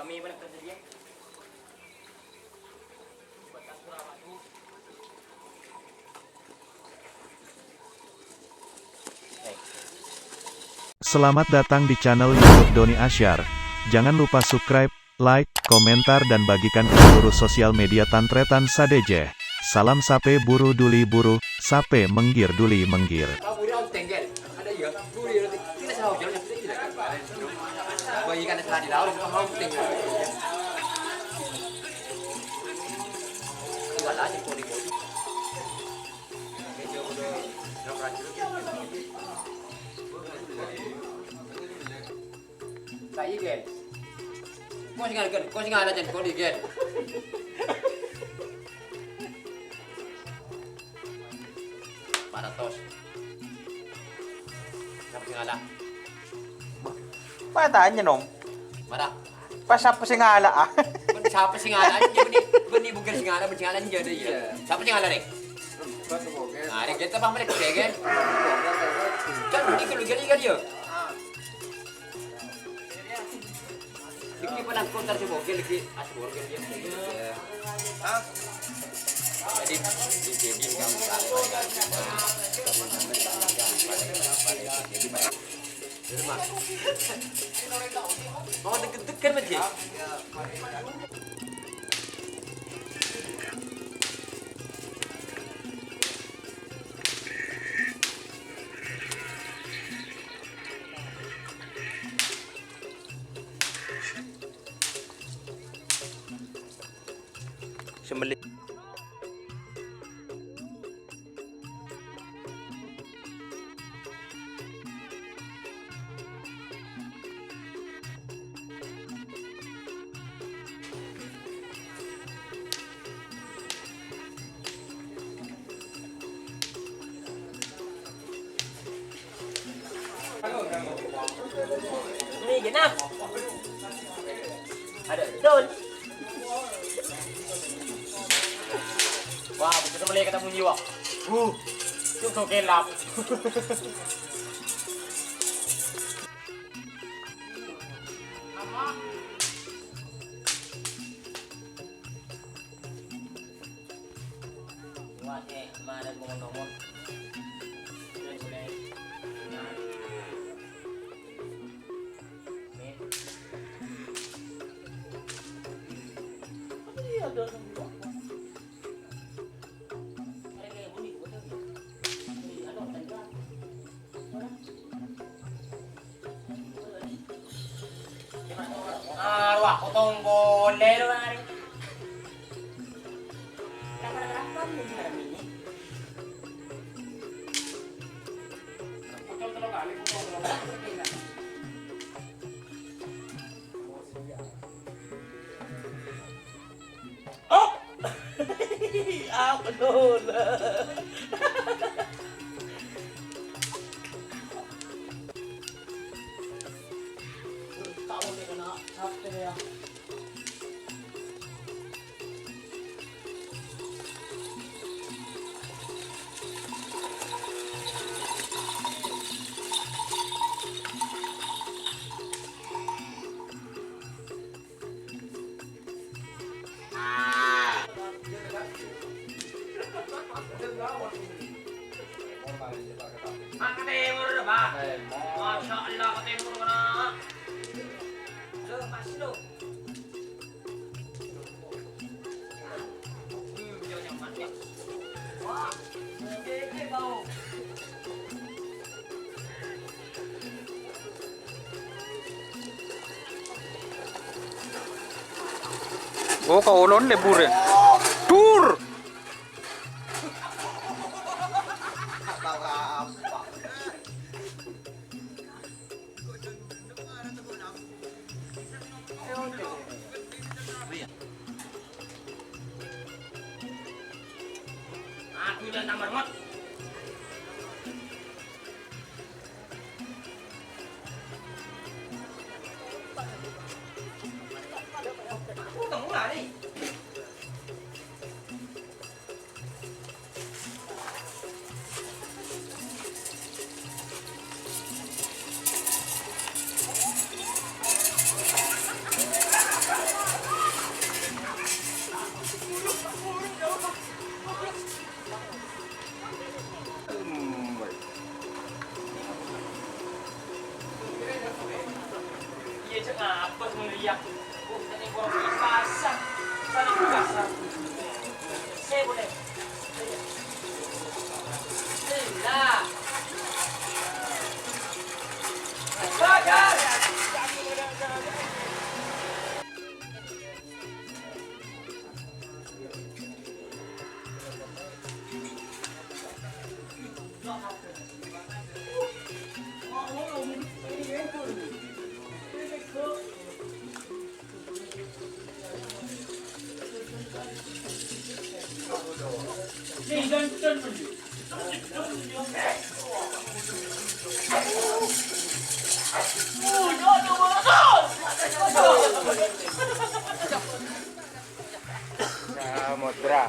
Kami mana kerja dia? Buatan Surabaya tu. Selamat datang di channel YouTube Doni Asyar. Jangan lupa subscribe, like, komentar dan bagikan ke seluruh sosial media Tantretan Sadejeh. Salam sape buru duli buru, sape menggir duli menggir. Kayak gen. Kau singal aja kau di gen. Maratos. Siapa singala? Tanya nom. Mana? Pas siapa sing ngala ah? Siapa singala? Benih bukan singala, singala ni jadi ya. Siapa singala ni? Ah, kita paham mereka gen. Kan ini kalau geli ya. Dikit pa lang kontar si Bogel, dikit asbor kan dia. Hah? Jadi kamu mau deg-degan aja. Sembelih. Ini genap. Ada betul. Wah, bisa boleh kata bunyi wah. Cuk gelap. Wah, mana ngomong-ngomong. Wah, potong boleh loh hari. Berapa nih hari ini? Potong telur kali, potong telur kali. Oh, apa dulu? Timur Pak. Masya Allah ke timur kena. Lepas lu. Jangan mati. Wah, gede bau. Oh, kaulon lebur ya. Tur. Aku udah nomor mot. Aku tak mulai. Apa ngeliat? Bukan yang gua pasang. Saling pasang. Saya boleh. Nah. Bagas. Samudra.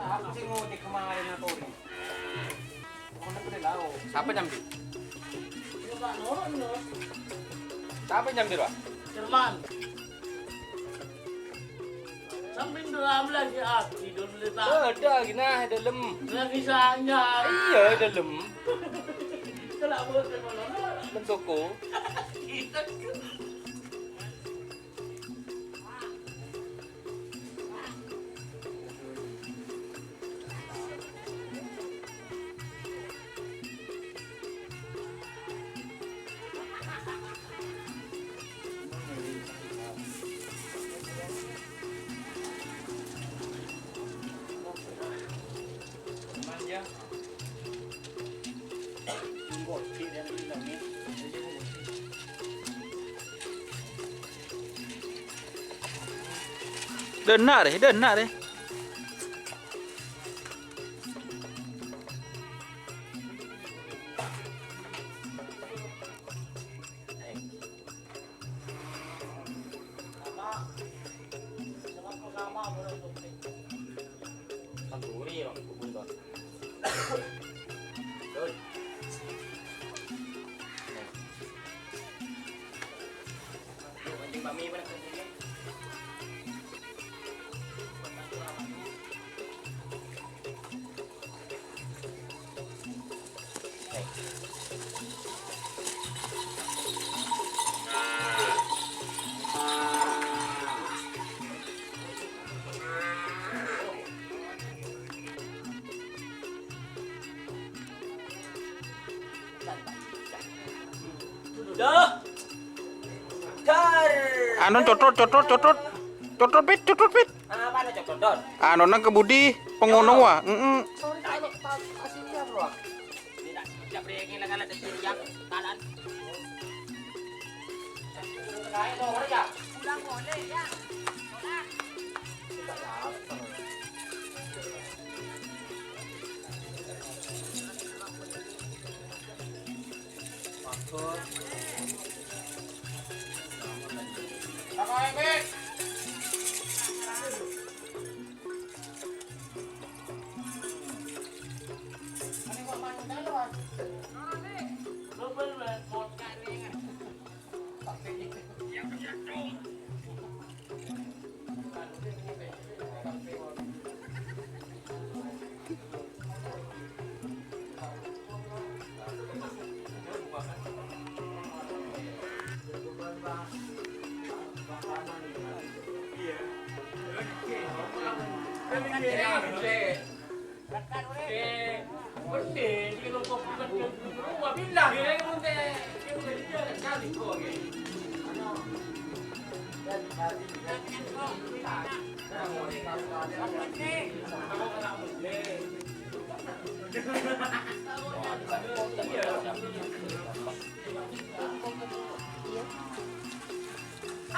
Ako sing ngutik kumain na to rin. Ako na pala. Siapa nyambi? Yung ba, no? Siapa nyambi ba? Jerman. Samping dalam lagi tidur letak. Ada gina dalam. Lagi sanya. Iya dalam. Kalau buat mana? Bentukku. Đơn nạ đấy, đơn nạ đấy. Anu cotot pit. Apa na cocodon? Anu nang kebudi pengunung wah. Sorry kalau aslinya bro. Tidak berengin lang ala dari yang kanan. Kain mo ya. Ulang boleh ya.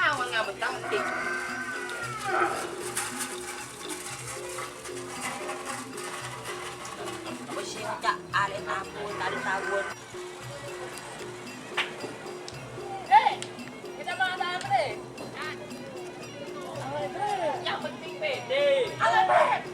Awang nga betang tik. Bersinca ada tabun, ada tabun. Kita mau ada apa deh? Yang penting pede. Alamak.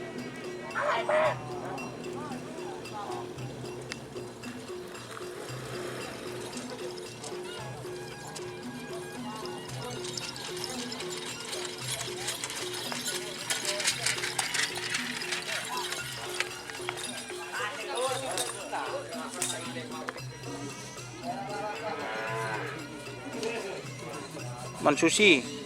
Man Susi.